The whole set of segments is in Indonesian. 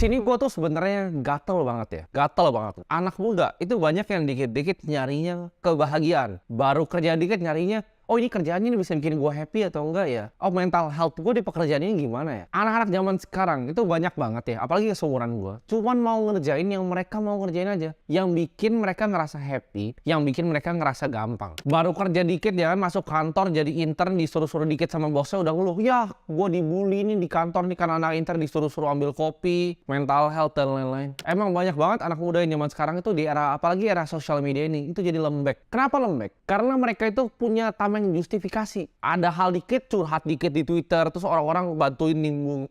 sini gue tuh sebenarnya gatel banget ya, gatel banget. Anak muda itu banyak yang dikit-dikit nyarinya kebahagiaan, baru kerja dikit nyarinya, oh ini kerjaannya ini bisa bikin gue happy atau enggak ya? Oh mental health gue di pekerjaan ini gimana ya? Anak-anak zaman sekarang itu banyak banget ya, apalagi seumuran gue. Cuman mau ngerjain yang mereka mau ngerjain aja, yang bikin mereka ngerasa happy, yang bikin mereka ngerasa gampang. Baru kerja dikit ya kan, masuk kantor jadi intern disuruh-suruh dikit sama bosnya udah ngeluh, ya gue dibully nih di kantor nih karena anak intern disuruh-suruh ambil kopi, mental health dan lain-lain. Emang banyak banget anak muda yang zaman sekarang itu di era, apalagi era sosial media ini, itu jadi lembek. Kenapa lembek? Karena mereka itu punya tameng justifikasi. Ada hal dikit, curhat dikit di Twitter, terus orang-orang bantuin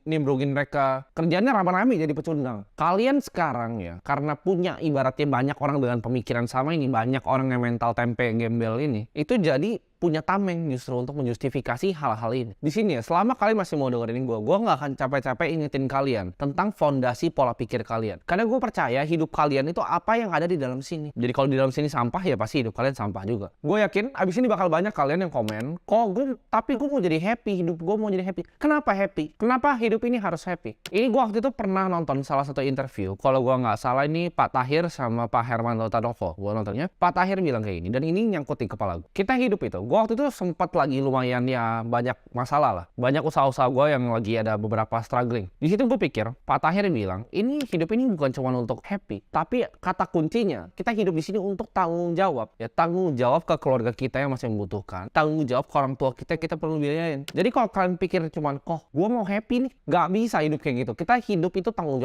nimbrungin mereka. Kerjanya rame-rame jadi pecundang. Kalian sekarang ya, karena punya ibaratnya banyak orang dengan pemikiran sama ini, banyak orang yang mental tempe gembel ini, itu jadi punya tameng justru untuk menjustifikasi hal-hal ini. Di sini ya, selama kalian masih mau dengerin gue nggak akan capek-capek ingetin kalian tentang fondasi pola pikir kalian. Karena gue percaya hidup kalian itu apa yang ada di dalam sini. Jadi kalau di dalam sini sampah ya pasti hidup kalian sampah juga. Gue yakin abis ini bakal banyak kalian yang komen, tapi gue mau jadi happy, hidup gue mau jadi happy. Kenapa happy? Kenapa hidup ini harus happy? Ini gue waktu itu pernah nonton salah satu interview. Kalau gue nggak salah ini Pak Tahir sama Pak Herman Lotadoko. Gue nontonnya. Pak Tahir bilang kayak gini, dan ini nyangkut di kepala gue. Kita hidup itu, gue waktu itu sempat lagi lumayan ya banyak masalah lah. Banyak usaha-usaha gue yang lagi ada beberapa struggling. Di situ gue pikir, Pak Tahir bilang, ini hidup ini bukan cuma untuk happy, tapi kata kuncinya, kita hidup di sini untuk tanggung jawab. Ya tanggung jawab ke keluarga kita yang masih membutuhkan. Tanggung jawab ke orang tua kita perlu biayain. Jadi kalau kalian pikir cuman, gue mau happy nih, gak bisa hidup kayak gitu. Kita hidup itu tanggung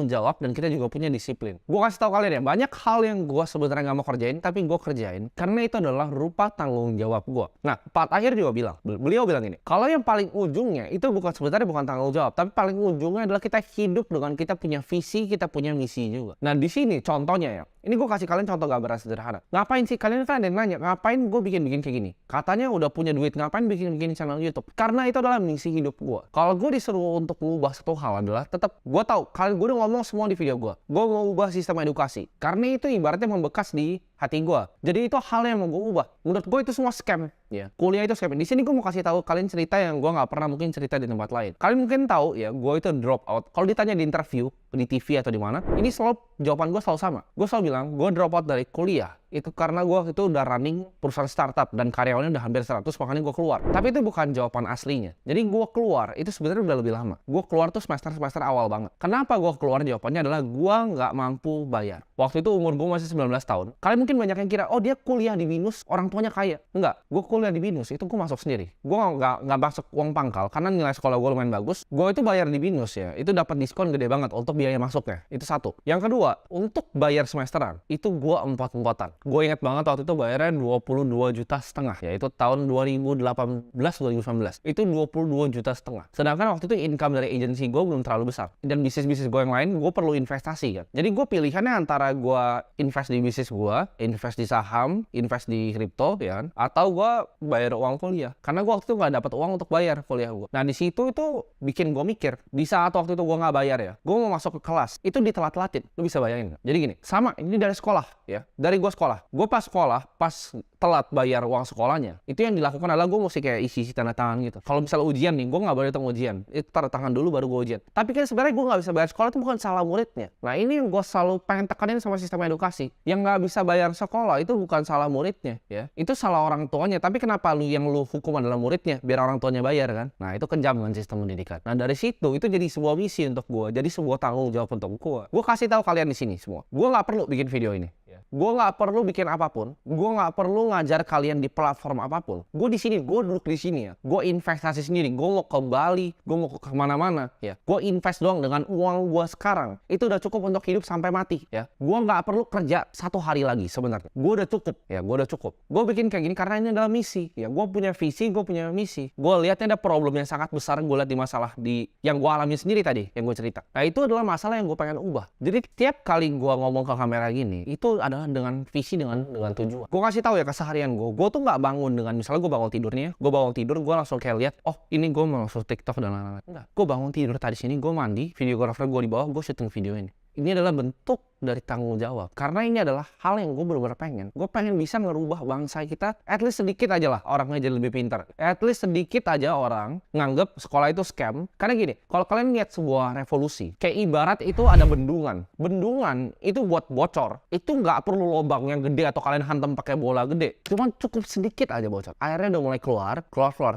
jawab dan kita juga punya disiplin. Gue kasih tau kalian ya, banyak hal yang gue sebenarnya gak mau kerjain, tapi gue kerjain karena itu adalah rupa tanggung jawab gue. Nah, Pak Tahir juga bilang, beliau bilang ini, kalau yang paling ujungnya itu sebenarnya bukan tanggung jawab, tapi paling ujungnya adalah kita hidup dengan kita punya visi, kita punya misi juga. Nah, di sini contohnya ya, ini gue kasih kalian contoh gambaran sederhana. Ngapain sih kalian kan ada yang nanya, ngapain gue bikin kayak gini? Katanya udah punya duit, ngapain bikin channel YouTube? Karena itu adalah misi hidup gue. Kalau gue disuruh untuk mengubah satu hal adalah tetap gue tahu, kalian gue udah ngomong semua di video gue mau ubah sistem edukasi. Karena itu ibaratnya membekas di hati gue. Jadi itu hal yang mau gue ubah. Menurut gue itu semua scam. Ya, kuliah itu scam. Di sini gue mau kasih tahu kalian cerita yang gue nggak pernah mungkin cerita di tempat lain. Kalian mungkin tahu ya, gue itu drop out. Kalau ditanya di interview di TV atau di mana, ini selalu jawaban gue selalu sama. Gue selalu bilang gue drop out dari kuliah itu karena gue itu udah running perusahaan startup dan karyawannya udah hampir 100, makanya gue keluar. Tapi itu bukan jawaban aslinya. Jadi gue keluar itu sebenarnya udah lebih lama. Gue keluar tuh semester awal banget. Kenapa gue keluar? Jawabannya adalah gue nggak mampu bayar. Waktu itu umur gue masih 19 tahun. Kalian mungkin banyak yang kira, oh dia kuliah di BINUS, orang tuanya kaya. Enggak, gue kuliah di BINUS itu gue masuk sendiri. Gue nggak masuk uang pangkal karena nilai sekolah gue lumayan bagus. Gue itu bayar di BINUS ya, itu dapat diskon gede banget untuk biaya masuknya. Itu satu. Yang kedua, untuk bayar semesteran itu gue empot-empotan. Gue ingat banget waktu itu bayarnya 22,5 juta, yaitu tahun 2018-2019. Itu 22,5 juta. Sedangkan waktu itu income dari agensi gue belum terlalu besar. Dan bisnis-bisnis gue yang lain, gue perlu investasi kan. Jadi gue pilihannya antara gue invest di bisnis gue, invest di saham, invest di kripto ya kan, atau gue bayar uang kuliah. Karena gue waktu itu nggak dapat uang untuk bayar kuliah gue. Nah di situ itu bikin gue mikir, di saat waktu itu gue nggak bayar ya, gue mau masuk ke kelas, itu ditelat-telatin. Lu bisa bayangin nggak? Jadi gini, sama ini dari sekolah ya, dari gue sekolah. Gue pas sekolah, pas telat bayar uang sekolahnya, itu yang dilakukan adalah gue mesti kayak isi tanda tangan gitu. Kalau misalnya ujian nih, gue nggak boleh hitung ujian, itu tanda tangan dulu baru gue ujian. Tapi kan sebenarnya gue nggak bisa bayar sekolah itu bukan salah muridnya. Nah ini yang gue selalu pengen tekanin sama sistem edukasi, yang nggak bisa bayar sekolah itu bukan salah muridnya ya, itu salah orang tuanya. Tapi kenapa yang lu hukum adalah muridnya, biar orang tuanya bayar kan? Nah itu kejam dengan sistem pendidikan. Nah dari situ itu jadi sebuah misi untuk gue, jadi sebuah tanggung jawab untuk gue. Gue kasih tahu kalian di sini semua, gue nggak perlu bikin video ini. Gue nggak perlu bikin apapun, gue nggak perlu ngajar kalian di platform apapun. Gue di sini, gue duduk di sini ya, gue investasi sendiri. Gue mau ke Bali, gue mau ke kemana-mana ya. Gue invest doang dengan uang gue sekarang. Itu udah cukup untuk hidup sampai mati ya. Gue nggak perlu kerja 1 hari lagi sebenarnya. Gue udah cukup ya, gue udah cukup. Gue bikin kayak gini karena ini adalah misi ya. Gue punya visi, gue punya misi. Gue lihatnya ada problem yang sangat besar. Gue lihat di masalah yang gue alami sendiri tadi, yang gue cerita. Nah itu adalah masalah yang gue pengen ubah. Jadi tiap kali gue ngomong ke kamera gini, itu ada dengan visi, dengan tujuan. Gue kasih tahu ya keseharian gue tuh nggak bangun dengan misalnya gue bangun tidurnya, gue langsung kayak lihat, oh ini gue mau langsung TikTok dan lain-lain. Enggak, gue bangun tidur tadi sini, gue mandi, videografer gue di bawah, gue syuting video ini. Ini adalah bentuk dari tanggung jawab. Karena ini adalah hal yang gue benar-benar pengen. Gue pengen bisa ngerubah bangsa kita, at least sedikit aja lah orangnya jadi lebih pintar. At least sedikit aja orang nganggep sekolah itu scam. Karena gini, kalau kalian lihat sebuah revolusi, kayak ibarat itu ada bendungan. Bendungan itu buat bocor. Itu nggak perlu lubang yang gede atau kalian hantam pakai bola gede. Cuman cukup sedikit aja bocor. Airnya udah mulai keluar.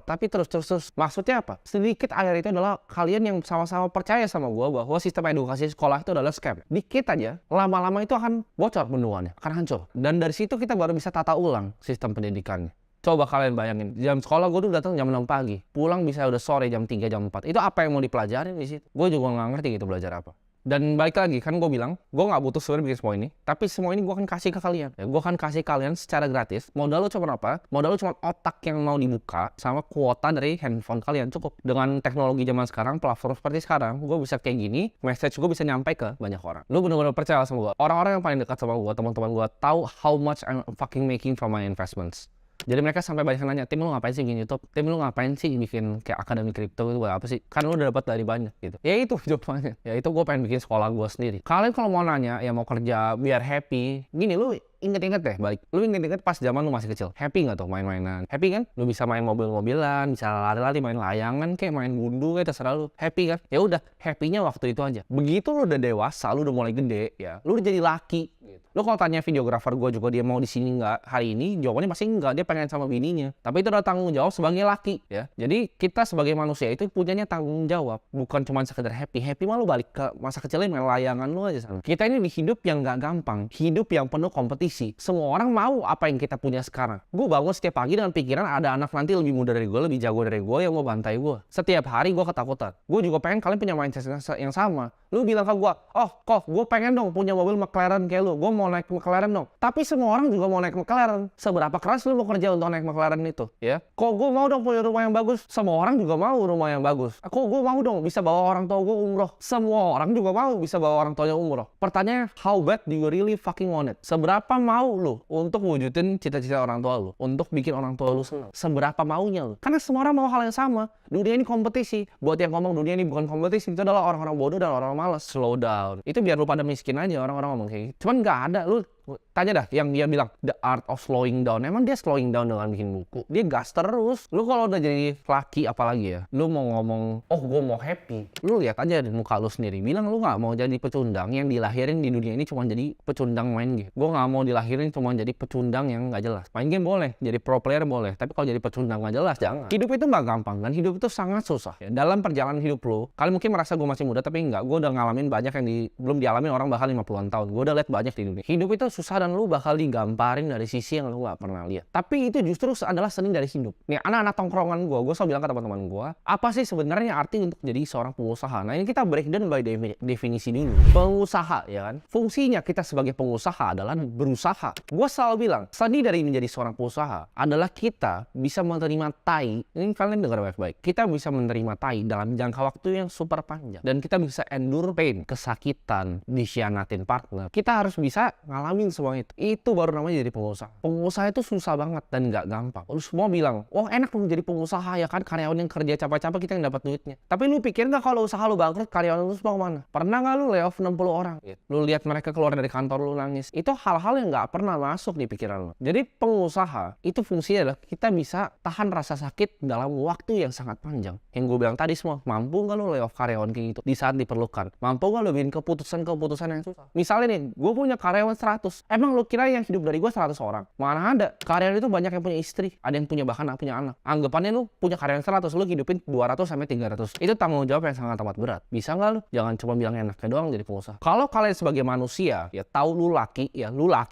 Tapi terus. Maksudnya apa? Sedikit air itu adalah kalian yang sama-sama percaya sama gue bahwa sistem edukasi sekolah itu adalah scam. Dikit aja, lama-lama itu akan bocor bendungannya, akan hancur. Dan dari situ kita baru bisa tata ulang sistem pendidikannya. Coba kalian bayangin, jam sekolah gue tuh datang jam 6 pagi, pulang bisa udah sore jam 3, jam 4. Itu apa yang mau dipelajarin di situ? Gue juga nggak ngerti gitu belajar apa. Dan balik lagi, kan gue bilang, gue nggak butuh sebenarnya bikin semua ini, tapi semua ini gue akan kasih ke kalian. Ya, gue akan kasih kalian secara gratis. Modal lo cuma apa? Modal lo cuma otak yang mau dibuka sama kuota dari handphone kalian, cukup. Dengan teknologi zaman sekarang, platform seperti sekarang, gue bisa kayak gini, message gue bisa nyampe ke banyak orang. Lo bener-bener percaya sama gue. Orang-orang yang paling dekat sama gue, teman-teman gue, tahu how much I'm fucking making from my investments. Jadi mereka sampai banyak nanya, Tim lu ngapain sih bikin YouTube? Tim lu ngapain sih bikin kayak akademi kripto itu buat apa sih? Kan lu udah dapat dari banyak gitu. Ya itu jawabannya. Ya itu gue pengen bikin sekolah gue sendiri. Kalian kalau mau nanya, ya mau kerja biar happy, gini lu inget-inget deh balik. Lu inget-inget pas zaman lu masih kecil. Happy nggak tuh main-mainan? Happy kan? Lu bisa main mobil-mobilan, bisa lari-lari, main layangan, kayak main gundu, kayak terserah lu. Happy kan? Ya udah, happy-nya waktu itu aja. Begitu lu udah dewasa, lu udah mulai gede, ya, lu udah jadi laki. Gitu. Lu kalau tanya videografer gue juga dia mau di sini nggak hari ini, jawabannya pasti enggak. Dia pengen sama bininya. Tapi itu udah tanggung jawab sebagai laki, ya. Jadi kita sebagai manusia itu punyanya tanggung jawab, bukan cuma sekedar happy. Happy mah lu balik ke masa kecilnya main layangan lu aja sana. Kita ini di hidup yang nggak gampang, hidup yang penuh kompetisi. Semua orang mau apa yang kita punya sekarang. Gue bangun setiap pagi dengan pikiran ada anak nanti lebih muda dari gue, lebih jago dari gue yang mau bantai gue. Setiap hari gue ketakutan. Gue juga pengen kalian punya mindset yang sama. Lu bilang ke gue, oh kok gue pengen dong punya mobil McLaren kayak lu. Gue mau naik McLaren dong. Tapi semua orang juga mau naik McLaren. Seberapa keras lu mau kerja untuk naik McLaren itu? Ya. Kok gue mau dong punya rumah yang bagus? Semua orang juga mau rumah yang bagus. Kok gue mau dong bisa bawa orang tua gue umroh? Semua orang juga mau bisa bawa orang tuanya umroh. Pertanyaannya, how bad do you really fucking want it? Seberapa mau lu untuk wujudin cita-cita orang tua lu? Untuk bikin orang tua lu senang? Seberapa maunya lu? Karena semua orang mau hal yang sama. Dunia ini kompetisi. Buat yang ngomong dunia ini bukan kompetisi, itu adalah orang-orang bodoh dan orang malas. Slow down. Itu biar lu pada miskin aja orang-orang ngomong kayak gitu. Cuman nggak ada. Lu tanya dah yang dia bilang the art of slowing down. Emang dia slowing down dengan bikin buku? Dia gas terus. Lu kalau udah jadi laki apalagi ya, lu mau ngomong, oh gue mau happy, lu lihat aja di muka lu sendiri. Bilang lu nggak mau jadi pecundang yang dilahirin di dunia ini cuma jadi pecundang main game. Gue nggak mau dilahirin cuma jadi pecundang yang nggak jelas. Main game boleh, jadi pro player boleh, tapi kalau jadi pecundang nggak jelas jangan. Hidup itu nggak gampang dan hidup itu sangat susah. Ya, dalam perjalanan hidup lu, kalian mungkin merasa gue masih muda tapi enggak. Gue udah ngalamin banyak yang belum dialamin orang bahkan 50-an tahun. Gue udah lihat banyak di dunia. Hidup itu susah dan lu bakal digamparin dari sisi yang lu gak pernah lihat. Tapi itu justru adalah seni dari hidup. Nih anak-anak tongkrongan gue selalu bilang ke teman-teman gue, apa sih sebenarnya arti untuk jadi seorang pengusaha? Nah ini kita breakdown by definisi dulu. Pengusaha ya kan, fungsinya kita sebagai pengusaha adalah berusaha. Gue selalu bilang, seni dari menjadi seorang pengusaha adalah kita bisa menerima tai. Ini kalian dengar baik-baik. Kita bisa menerima tai dalam jangka waktu yang super panjang. Dan kita bisa endure pain, kesakitan, dikhianatin partner. Kita harus bisa ngalamin semua itu. Itu baru namanya jadi pengusaha. Pengusaha itu susah banget dan nggak gampang. Lu semua bilang, wah enak dong jadi pengusaha ya kan, karyawan yang kerja capek-capek kita yang dapat duitnya. Tapi lu pikir nggak kalau usaha lu bangkrut, karyawan lu semua kemana? Pernah nggak lu lay off 60 orang? Lu lihat mereka keluar dari kantor lu nangis. Itu hal-hal yang nggak pernah masuk di pikiran lu. Jadi pengusaha itu fungsinya adalah kita bisa tahan rasa sakit dalam waktu yang sangat panjang. Yang gue bilang tadi semua, mampu nggak lu lay off karyawan kayak gitu di saat diperlukan? Mampu nggak lu bikin keputusan-keputusan yang susah? Misalnya nih, gue punya karyawan 100. Emang lu kira yang hidup dari gue 100 orang? Mana ada. Karyawan itu banyak yang punya istri, ada yang punya bahkan punya anak. Anggapannya lu punya karyawan 100, lu hidupin 200 sampai 300. Itu tanggung jawab yang sangat amat berat. Bisa nggak lu? Jangan cuma bilang enaknya doang jadi pengusaha. Kalau kalian sebagai manusia, ya tahu lu laki,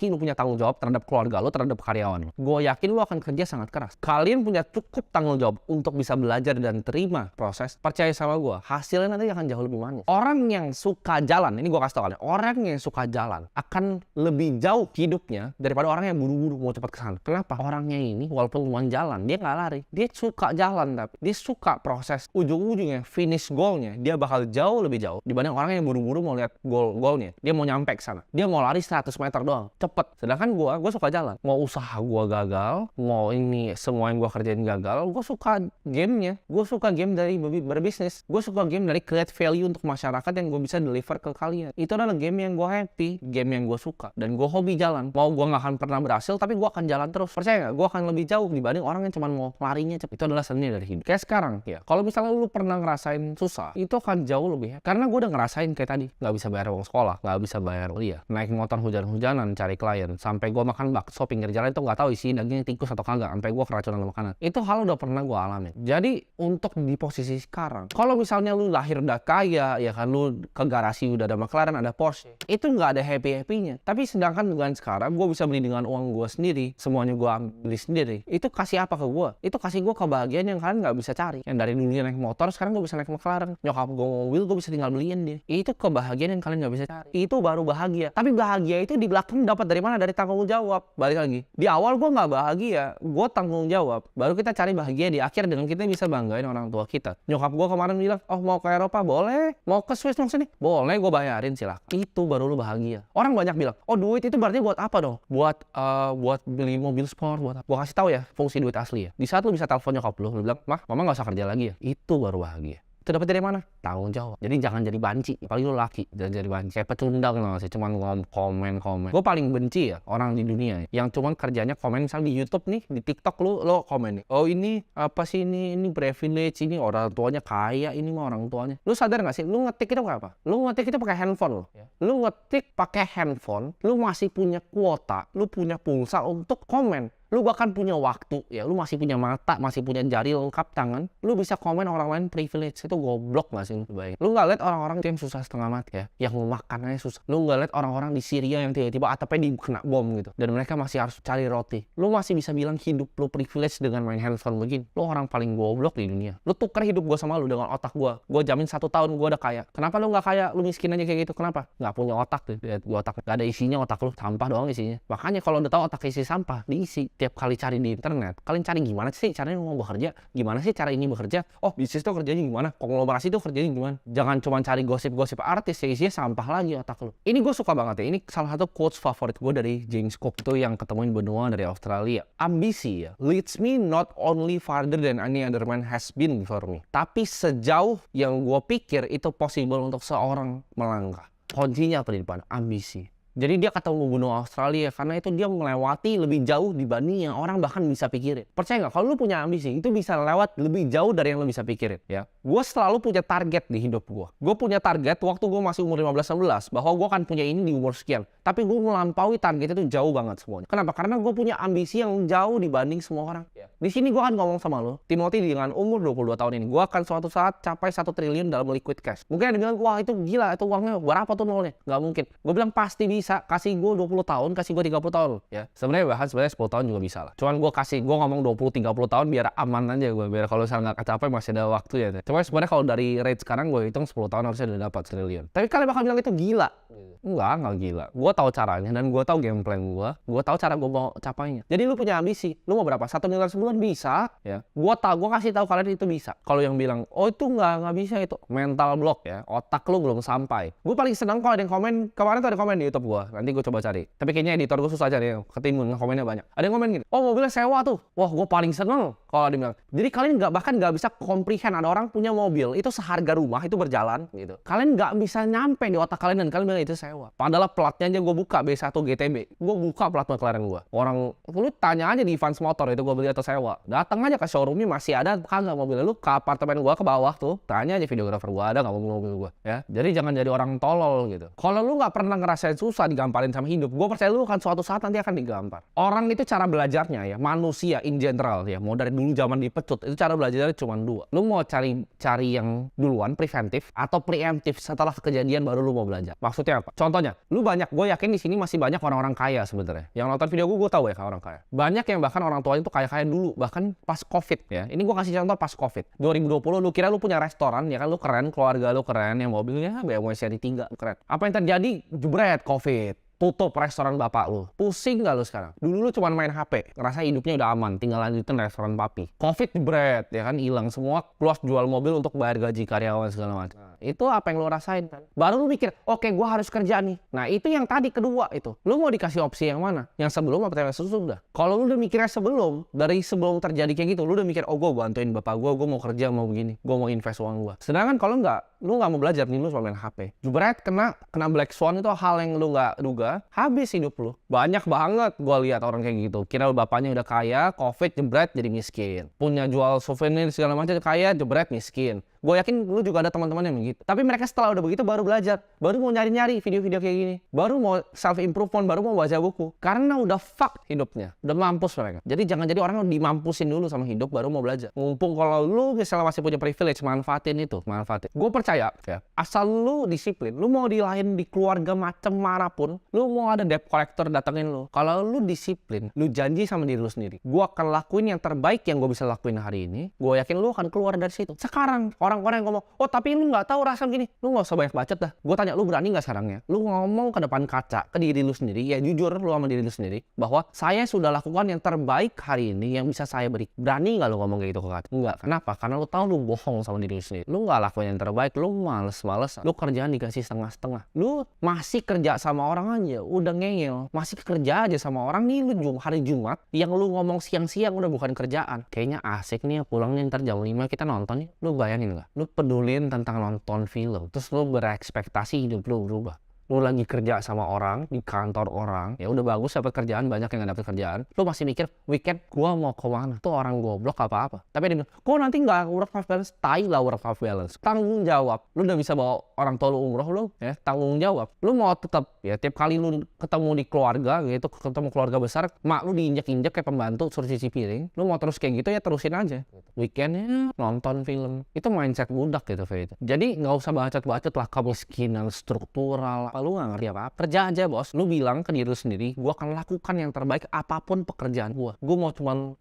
lu punya tanggung jawab terhadap keluarga lu, terhadap karyawan lu. Gue yakin lu akan kerja sangat keras. Kalian punya cukup tanggung jawab untuk bisa belajar dan terima proses. Percaya sama gue, hasilnya nanti akan jauh lebih manis. Orang yang suka jalan, ini gue kasih tau kalian, orang yang suka jalan akan lebih jauh jauh hidupnya daripada orang yang buru-buru mau cepat ke sana. Kenapa? Orangnya ini walaupun cuma jalan, dia nggak lari. Dia suka jalan, tapi dia suka proses. Ujung-ujungnya, finish goalnya, dia bakal jauh lebih jauh dibanding orang yang buru-buru mau lihat goalnya. Dia mau nyampe ke sana. Dia mau lari 100 meter doang, cepet. Sedangkan gue suka jalan. Mau usaha gue gagal, mau ini semua yang gue kerjain gagal, gue suka gamenya. Gue suka game dari berbisnis. Gue suka game dari create value untuk masyarakat yang gue bisa deliver ke kalian. Itu adalah game yang gue happy, game yang gue suka, dan gue hobi jalan. Mau gue nggak akan pernah berhasil, tapi gue akan jalan terus. Percaya nggak? Gue akan lebih jauh dibanding orang yang cuma mau larinya cepet. Itu adalah seni dari hidup. Kayak sekarang ya, kalau misalnya lu pernah ngerasain susah, itu akan jauh lebih. Karena gue udah ngerasain kayak tadi, nggak bisa bayar uang sekolah, nggak bisa bayar kuliah, naik motor hujan-hujanan cari klien, sampai gue makan bakso pinggir jalan itu nggak tahu isi dagingnya tikus atau kagak, sampai gue keracunan makanan. Itu hal udah pernah gue alamin. Jadi untuk di posisi sekarang, kalau misalnya lu lahir udah kaya, ya kan lu ke garasi udah ada McLaren, ada Porsche, itu nggak ada happy-happynya. Tapi sedangkan dengan sekarang gue bisa beli dengan uang gue sendiri, semuanya gue beli sendiri. Itu kasih apa ke gue? Itu kasih gue kebahagiaan yang kalian nggak bisa cari. Yang dari dulunya naik motor, sekarang gue bisa naik McLaren. Nyokap gue mobil, gue bisa tinggal beliin dia. Itu kebahagiaan yang kalian nggak bisa cari. Itu baru bahagia. Tapi bahagia itu di belakang dapat dari mana? Dari tanggung jawab. Balik lagi. Di awal gue nggak bahagia, gue tanggung jawab. Baru kita cari bahagia di akhir dengan kita bisa banggain orang tua kita. Nyokap gue kemarin bilang, oh mau ke Eropa boleh, mau ke Swiss dong sini boleh, gue bayarin silakan. Itu baru lu bahagia. Orang banyak bilang, oh duit itu berarti buat apa dong? Buat beli mobil sport, buat apa? Gue kasih tahu ya fungsi duit asli ya. Di saat lu bisa telepon nyokap lu bilang, mah mama nggak usah kerja lagi ya. Itu baru bahagia. Itu dapat dari mana? Tanggung jawab. Jadi jangan jadi banci, apalagi lu laki, jangan jadi banci. Kayak pecundang loh sih, cuman komen. Gue paling benci ya orang di dunia yang cuman kerjanya komen. Misalnya di YouTube nih, di TikTok lo komen nih, oh ini apa sih, ini privilege, ini orang tuanya kaya, ini mah orang tuanya. Lu sadar nggak sih? Lu ngetik itu kayak apa? Lu ngetik itu pakai handphone lo. Lu ngetik pakai handphone, lu masih punya kuota, lu punya pulsa untuk komen. Lu bahkan punya waktu ya, lu masih punya mata, masih punya jari lengkap tangan, lu bisa komen orang lain privilege. Itu goblok gak sih lu bayangin? Lu gak lihat orang-orang yang susah setengah mati ya, yang makanannya susah. Lu gak lihat orang-orang di Syria yang tiba-tiba atapnya dikena bom gitu, dan mereka masih harus cari roti. Lu masih bisa bilang hidup lu privilege dengan main handphone begini? Lu orang paling goblok di dunia. Lu tuker hidup gua sama lu dengan otak gua. Gua jamin 1 tahun gua udah kaya. Kenapa lu gak kaya? Lu miskin aja kayak gitu. Kenapa? Gak punya otak tuh. Lihat gua otak gak ada isinya, otak lu sampah doang isinya. Makanya kalau udah tahu otak isi sampah, diisi. Tiap kali cari di internet, kalian cari gimana sih caranya mau bekerja, gimana sih cara ini bekerja, oh bisnis tuh kerjanya gimana, konglomerasi tuh kerjanya gimana. Jangan cuma cari gosip-gosip artis ya, isinya sampah lagi otak lu. Ini gue suka banget ya, ini salah satu quotes favorit gue dari James Cook, itu yang ketemuin benua dari Australia. Ambisi ya, leads me not only farther than any other man has been before me, tapi sejauh yang gue pikir itu possible untuk seorang melangkah. Kuncinya apa di depan? Ambisi. Jadi dia ketemu benua Australia karena itu dia melewati lebih jauh dibanding yang orang bahkan bisa pikirin. Percaya nggak? Kalau lu punya ambisi, itu bisa lewat lebih jauh dari yang lu bisa pikirin. Ya, gue selalu punya target di hidup gue. Gue punya target waktu gue masih umur 15-16 bahwa gue akan punya ini di umur sekian. Tapi gue melampaui target itu jauh banget semuanya. Kenapa? Karena gue punya ambisi yang jauh dibanding semua orang. Ya. Di sini gue akan ngomong sama lo, Timothy, dengan umur 22 tahun ini, gue akan suatu saat capai 1 triliun dalam liquid cash. Mungkin ada yang bilang, wah itu gila, itu uangnya berapa tuh nolnya? Nggak mungkin. Gue bilang pasti bisa. Kasih gue 20 tahun, kasih gue 30 tahun. Ya, sebenarnya 10 tahun juga bisa lah. Cuman gue ngomong 20-30 tahun biar aman aja gue. Biar kalau misalnya nggak kecapai masih ada waktu ya. Cuma sebenarnya kalau dari rate sekarang gue hitung 10 tahun harusnya udah dapat triliun. Tapi kalian bakal bilang itu gila. Enggak gila. Gue tahu caranya dan gue tahu game plan gue. Gue tahu cara gue mau capainya. Jadi lu punya ambisi. Lu mau berapa? 1 miliar sebulan bisa. Ya. Gue kasih tahu kalian itu bisa. Kalau yang bilang, oh itu nggak bisa, itu mental block ya. Otak lu belum sampai. Gue paling senang kalau ada yang komen. Kemarin tuh ada komen di YouTube gue. Nanti gue coba cari. Tapi kayaknya editor gue susah cari. Ketimbun komennya banyak. Ada yang komen gini, oh mobilnya sewa tuh. Wah gue paling seneng kalau dia bilang. Jadi kalian bahkan nggak bisa comprehend ada orang punya mobil itu seharga rumah itu berjalan gitu. Kalian nggak bisa nyampe di otak kalian dan kalian bilang itu sewa. Padahal platnya aja gue buka B1 GTB. Gue buka plat McLaren gue. Orang lu tanya aja di Vans Motor itu gue beli atau sewa. Datang aja ke showroomnya masih ada kagak mobilnya. Lu ke apartemen gue ke bawah tuh. Tanya aja videografer gue ada nggak mobil gue ya. Jadi jangan jadi orang tolol gitu. Kalau lu nggak pernah ngerasain susah digamparin sama hidup, gue percaya lu kan suatu saat nanti akan digampar. Orang itu cara belajarnya ya, manusia in general ya, mau dari dulu zaman dipecut, itu cara belajarnya cuma 2. Lu mau cari yang duluan, preventif, atau preemptif setelah kejadian baru lu mau belajar. Maksudnya apa? Contohnya, lu gue yakin di sini masih banyak orang-orang kaya sebenarnya. Yang nonton video gue tahu ya orang kaya. Banyak yang bahkan orang tuanya itu kaya-kaya dulu, bahkan pas COVID ya. Ini gue kasih contoh pas COVID. 2020 lu kira lu punya restoran, ya kan, lu keren, keluarga lu keren, yang mobilnya BMW seri 3 keren. Apa yang terjadi? Jebret COVID. tutup restoran bapak lu. Pusing gak lu sekarang? Dulu lu cuma main HP, ngerasa hidupnya udah aman, tinggal lanjutin restoran papi. Covid jebret, ya kan, hilang semua, keluar jual mobil untuk bayar gaji karyawan segala macam. Itu apa yang lu rasain kan? Baru lu mikir, oke, gua harus kerja nih. Nah itu yang tadi kedua itu. Lu mau dikasih opsi yang mana? Yang sebelum apa yang sesudah? Kalau lu udah mikirnya sebelum, dari sebelum terjadi kayak gitu, lu udah mikir, oh gua bantuin bapak gua mau kerja, mau begini, gua mau invest uang gua. Sedangkan kalau enggak, lu nggak mau belajar nih, lu cuma main HP. Jebret kena Black Swan itu hal yang lu nggak duga, habis hidup lu. Banyak banget gua lihat orang kayak gitu. Kira bapaknya udah kaya, Covid jebret jadi miskin. Punya jual souvenir segala macam kaya, jebret miskin. Gue yakin lu juga ada teman-teman yang begitu. Tapi mereka setelah udah begitu baru belajar, baru mau nyari-nyari video-video kayak gini, baru mau self improvement, baru mau baca buku. Karena udah fuck hidupnya, udah mampus mereka. Jadi jangan jadi orang yang dimampusin dulu sama hidup baru mau belajar. Mumpung kalau lu misalnya masih punya privilege, manfaatin itu, manfaatin. Gue percaya ya, asal lu disiplin, lu mau di lain di keluarga macam manapun, lu mau ada debt collector datengin lu. Kalau lu disiplin, lu janji sama diri lu sendiri, gue akan lakuin yang terbaik yang gue bisa lakuin hari ini. Gue yakin lu akan keluar dari situ. Sekarang orang-orang yang ngomong, oh tapi lu nggak tahu rasa gini, lu nggak usah banyak bacot dah. Gue tanya, lu berani nggak sekarang ya? Lu ngomong ke depan kaca, ke diri lu sendiri, ya jujur lu sama diri lu sendiri, bahwa saya sudah lakukan yang terbaik hari ini yang bisa saya beri. Berani nggak lu ngomong kayak gitu ke kaca? Enggak. Kenapa? Karena lu tahu lu bohong sama diri lu sendiri. Lu nggak lakuin yang terbaik, lu males-malesan. Lu kerjaan dikasih setengah-setengah. Lu masih kerja sama orang aja, udah ngeyel. Masih kerja aja sama orang nih, lu hari Jumat, yang lu ngomong siang-siang udah bukan kerjaan. Kayaknya asik nih pulang nih ntar jam 5 kita nonton nih. Lu bayangin nggak? Lu pedulin tentang nonton film, terus lu berekspektasi hidup lu berubah. Lu lagi kerja sama orang di kantor orang, ya udah bagus dapat kerjaan, banyak yang gak dapet kerjaan, lu masih mikir weekend gua mau kemana? Tuh orang goblok apa tapi dia bilang, kok nanti nggak work life balance? Tai lah work life balance, tanggung jawab. Lu udah bisa bawa orang tua lu umroh, lu ya tanggung jawab. Lu mau tetap ya tiap kali lu ketemu di keluarga gitu, ketemu keluarga besar, mak lu diinjek-injek kayak pembantu suruh cuci piring, lu mau terus kayak gitu ya terusin aja. Weekendnya nonton film, itu mindset budak gitu Fe. Jadi nggak usah bacot-bacot lah kemiskinan struktural. Lu nggak ngerti apa-apa, kerja aja bos. Lu bilang ke diri lu sendiri, gua akan lakukan yang terbaik apapun pekerjaan gua mau cuman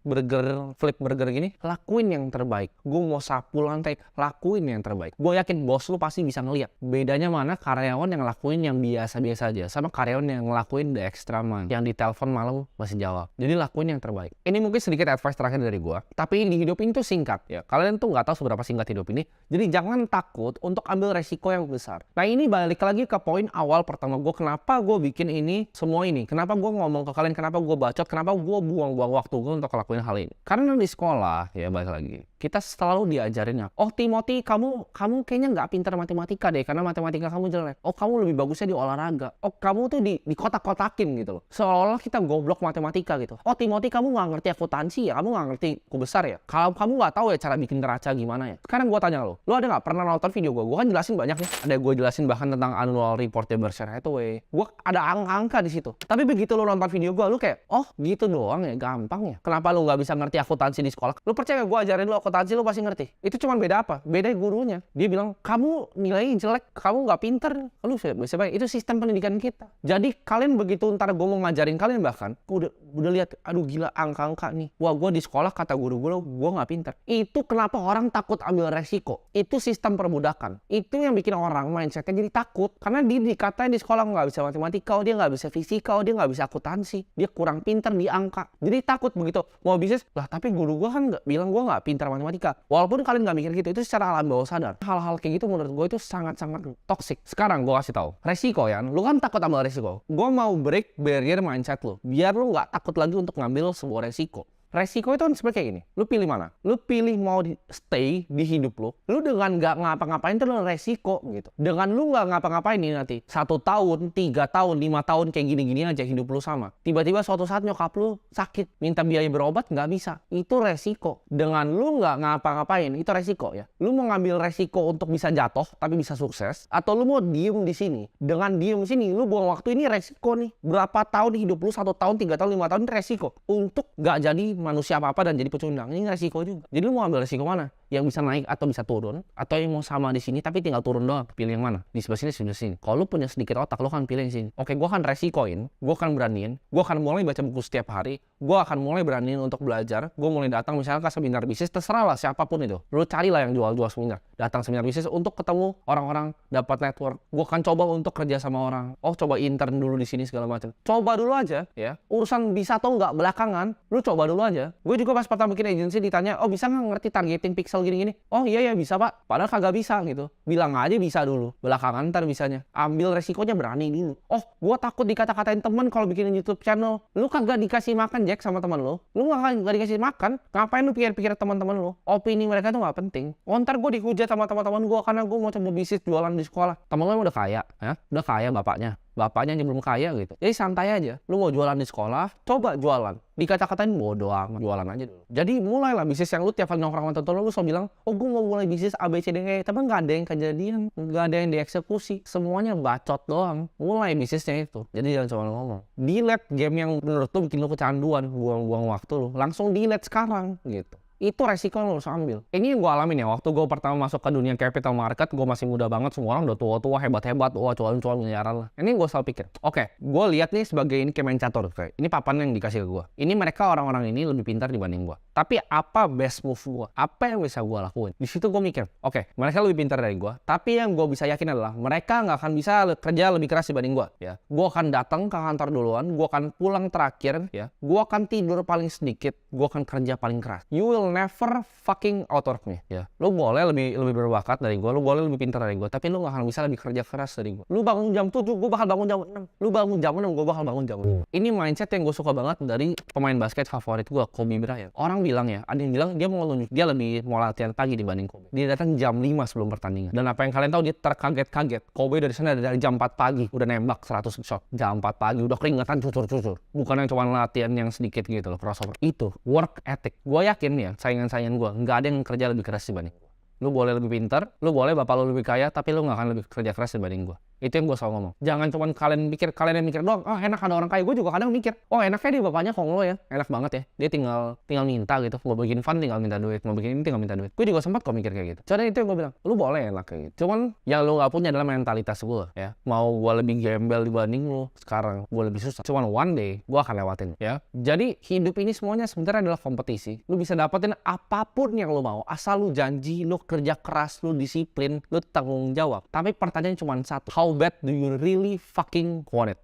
flip burger gini, lakuin yang terbaik. Gua mau sapu lantai, lakuin yang terbaik. Gua yakin bos lu pasti bisa ngeliat bedanya mana karyawan yang lakuin yang biasa-biasa aja sama karyawan yang ngelakuin the extra mile, yang ditelepon malam masih jawab. Jadi lakuin yang terbaik. Ini mungkin sedikit advice terakhir dari gua, tapi di hidup ini tuh singkat ya. Kalian tuh nggak tahu seberapa singkat hidup ini, jadi jangan takut untuk ambil resiko yang besar. Nah ini balik lagi ke poin awal pertama gue, kenapa gue bikin ini semua ini, kenapa gue ngomong ke kalian, kenapa gue bacot, kenapa gue buang-buang waktu gue untuk ngelakuin hal ini. Karena di sekolah ya, balik lagi, kita selalu diajarinnya, oh Timothy kamu kayaknya nggak pintar matematika deh karena matematika kamu jelek. Oh kamu lebih bagusnya di olahraga. Oh kamu tuh di kotak-kotakin gitu loh, seolah-olah kita goblok matematika gitu. Oh Timothy kamu nggak ngerti akuntansi ya, kamu nggak ngerti buku besar ya, kalau kamu nggak tahu ya cara bikin neraca gimana ya. Sekarang gue tanya lo ada nggak pernah nonton video gue kan jelasin banyak nih, ada gue jelasin bahkan tentang annual report Berkshire Hathaway, gue ada angka-angka di situ. Tapi begitu lo nonton video gue, lu kayak, oh gitu doang ya, gampang ya. Kenapa lu nggak bisa ngerti akuntansi di sekolah? Lu percaya gue ajarin lu akuntansi lu pasti ngerti? Itu cuma beda apa? Beda gurunya. Dia bilang, kamu nilainya jelek, kamu nggak pinter, lu bisa baik. Itu sistem pendidikan kita. Jadi kalian begitu ntar gue mau ngajarin kalian bahkan, gue udah lihat, aduh gila angka-angka nih. Wah gue di sekolah kata guru gue nggak pinter. Itu kenapa orang takut ambil resiko? Itu sistem perbudakan. Itu yang bikin orang mindsetnya jadi takut karena dia dikatain di sekolah nggak bisa matematika, dia nggak bisa fisika, dia nggak bisa akuntansi, dia kurang pintar di angka, jadi takut begitu mau bisnis lah. Tapi guru gue kan nggak bilang gue nggak pintar matematika. Walaupun kalian nggak mikir gitu, itu secara alam bawah sadar. Hal-hal kayak gitu menurut gue itu sangat-sangat toxic. Sekarang gue kasih tahu resiko ya, lu kan takut ambil resiko. Gue mau break barrier mindset lu biar lu nggak takut lagi untuk ngambil sebuah resiko. Resiko itu kan sebenarnya kayak gini, lu pilih mana? Lu pilih mau stay di hidup lu dengan nggak ngapa-ngapain itu resiko gitu. Dengan lu nggak ngapa-ngapain nih nanti 1 tahun, 3 tahun, 5 tahun kayak gini-gini aja hidup lu sama. Tiba-tiba suatu saat nyokap lu sakit, minta biaya berobat nggak bisa. Itu resiko. Dengan lu nggak ngapa-ngapain itu resiko ya. Lu mau ngambil resiko untuk bisa jatuh tapi bisa sukses, atau lu mau diem di sini. Dengan diem di sini lu buang waktu, ini resiko nih. Berapa tahun hidup lu, 1 tahun, 3 tahun, 5 tahun, ini resiko untuk nggak jadi manusia apa-apa dan jadi pecundang. Ini resiko juga. Jadi lu mau ambil resiko mana? yang bisa naik atau bisa turun, atau yang mau sama di sini tapi tinggal turun doang, pilih yang mana? Di sebelah sini, sebelah sini. Kalau lu punya sedikit otak, lu kan pilih yang sini. Oke, gue akan resikoin, gue akan beraniin, gue akan mulai baca buku setiap hari, gue akan mulai beraniin untuk belajar, gue mulai datang misalnya ke seminar bisnis, terserah lah siapapun itu. Lu carilah yang jual-jual seminar, datang seminar bisnis untuk ketemu orang-orang, dapat network. Gue akan coba untuk kerja sama orang. Oh, coba intern dulu di sini segala macam. Coba dulu aja, ya. Urusan bisa atau nggak belakangan, lu coba dulu aja. Gue juga pas pertama bikin agency ditanya, oh bisa nggak ngerti targeting pixel gini-gini? Oh iya ya bisa pak, padahal kagak bisa gitu. Bilang aja bisa dulu, belakangan ntar bisanya. Ambil resikonya, berani dulu. Oh, gue takut dikata-katain temen kalau bikin YouTube channel. Lu kagak dikasih makan Jack sama temen lu nggak dikasih makan, ngapain lu pikir-pikir teman-teman lu? Opini mereka tuh nggak penting. Oh, ntar gue dihujat sama teman-teman gue karena gue mau coba bisnis jualan di sekolah. Temen lu udah kaya, ya? Udah kaya bapaknya aja belum kaya gitu. Jadi santai aja. Lu mau jualan di sekolah, coba jualan. Dikata-katain bodoh amat, jualan aja dulu. Jadi mulailah bisnis yang lu tiap kali nongkrong sama temen lu selalu bilang, oh gue mau mulai bisnis A, B, C, D, E. Tapi nggak ada yang kejadian, nggak ada yang dieksekusi. Semuanya bacot doang. Mulai bisnisnya itu. Jadi jangan cuma ngomong. Delete game yang menurut lu bikin lu kecanduan, buang-buang waktu lu. Langsung delete sekarang gitu. Itu resiko yang lo harus ambil. Ini yang gue alamin ya, waktu gue pertama masuk ke dunia capital market, gue masih muda banget, semua orang udah tua-tua, hebat-hebat, wah cuan-cuan miliaran lah. Ini gue selalu pikir, oke, gue lihat nih sebagai ini kayak main catur, kayak ini papan yang dikasih ke gue. Ini mereka orang-orang ini lebih pintar dibanding gue. Tapi apa best move gue? Apa yang bisa gue lakuin? Di situ gue mikir, oke, mereka lebih pintar dari gue, tapi yang gue bisa yakin adalah mereka nggak akan bisa kerja lebih keras dibanding gue. Ya, gue akan datang ke kantor duluan, gue akan pulang terakhir, ya, gue akan tidur paling sedikit, gue akan kerja paling keras. You will never fucking outwork me, ya. Lu boleh lebih berbakat dari gue, lu boleh lebih pintar dari gue, tapi lu gak akan bisa lebih kerja keras dari gue. Lu bangun jam 7, gue bakal bangun jam 6. Lu bangun jam 6, gue bakal bangun jam 6. Ini mindset yang gue suka banget dari pemain basket favorit gue, Kobe Bryant. Orang bilang ya, ada yang bilang dia lebih mau latihan pagi dibanding Kobe. Dia datang jam 5 sebelum pertandingan. Dan apa yang kalian tahu, dia terkaget-kaget. Kobe dari sana dari jam 4 pagi udah nembak 100 shot. Jam 4 pagi udah keringetan cucur-cucur. Bukan yang cuma latihan yang sedikit gitu loh, crossover. Itu work ethic. Gue yakin ya, saingan gue nggak ada yang kerja lebih keras dibanding gue. Lu boleh lebih pintar, lu boleh bapak lu lebih kaya, tapi lu nggak akan lebih kerja keras dibanding gue. Itu yang gue selalu ngomong. Jangan cuma kalian yang mikir doang, oh enak ada orang kaya. Gue juga kadang mikir, oh enaknya dia bapaknya konglo ya, enak banget ya. Dia tinggal minta gitu, mau bikin fund tinggal minta duit, mau bikin ini tinggal minta duit. Gue juga sempat kok mikir kayak gitu. Cuman itu yang gue bilang, lu boleh enak kayak gitu. Cuman yang lu nggak punya adalah mentalitas gue ya. Mau gue lebih gembel dibanding lu, sekarang gue lebih susah. Cuman one day gue akan lewatin ya. Jadi hidup ini semuanya sebenarnya adalah kompetisi. Lu bisa dapetin apapun yang lu mau, asal lu janji, lu kerja keras, lu disiplin, lu tanggung jawab. Tapi pertanyaannya cuma satu, how bad do you really fucking want it?